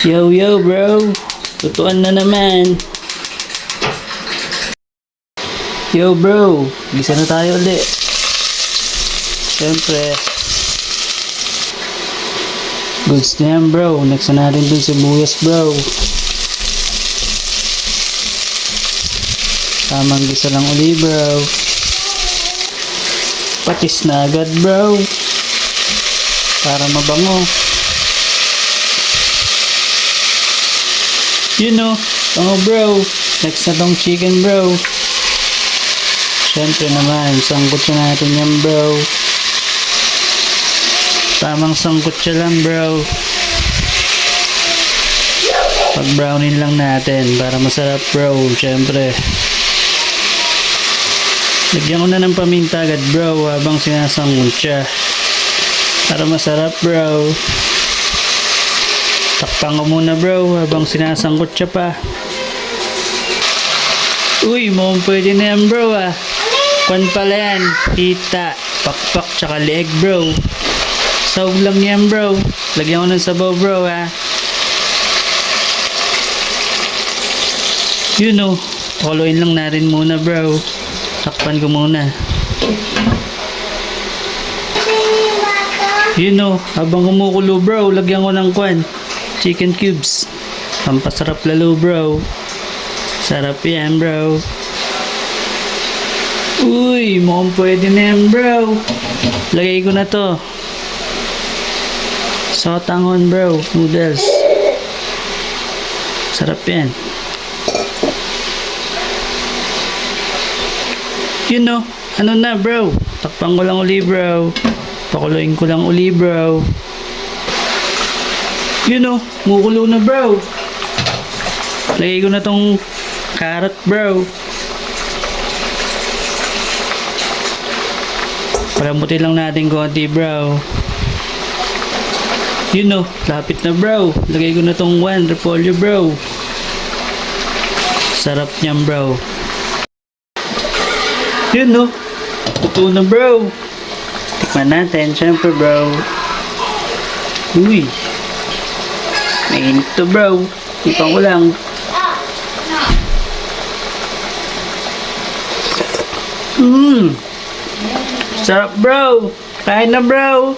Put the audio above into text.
Yo, yo, bro. Tutuan na naman. Yo, bro. Gisa na tayo ulit. Siyempre. Goods na yan, bro. Next na natin dun sa buyas, bro. Tamang gisa lang uli, bro. Patis na agad, bro. Para mabango. You know, bango, bro. Next na tong chicken, bro. Siyempre naman, sangkot siya natin yan, bro. Tamang sangkot siya lang, bro. Pag-brownin lang natin para masarap, bro. Siyempre. Lagyan ko na ng paminta agad, bro, habang sinasangkot siya. Para masarap, bro. Takpan ko muna, bro, habang sinasangkot siya pa. Uy, mukhang pwede na yan, bro, ah. Kwan pala yan. Pita, pakpak, tsaka leeg, bro. Sawag lang yan, bro. Lagyan ko ng sabaw, bro, ah. You know, pakuluin lang natin muna, bro. Takpan ko muna. You know, habang kumukulo, bro, lagyan ko ng kwan. Chicken cubes. Pampasarap lalo, bro. Sarap yan, bro. Uy, mukhang pwede na yan, bro. Lagay ko na to. Sotanghon, bro. Noodles. Sarap yan. You know, ano na, bro? Takpan ko lang uli, bro. Pakuluin ko lang uli, bro. You know, mukulo na, bro. Lagay ko na tong carrot, bro. Palambutin lang natin konti, bro. You know, lapit na, bro. Lagay ko na tong repolyo, bro. Sarap niyan, bro. You know, ito na, bro. Tikman natin, syempre, bro. Uy. Mainit to, bro. Tipan ko lang. Sarap, bro. Kain na, bro.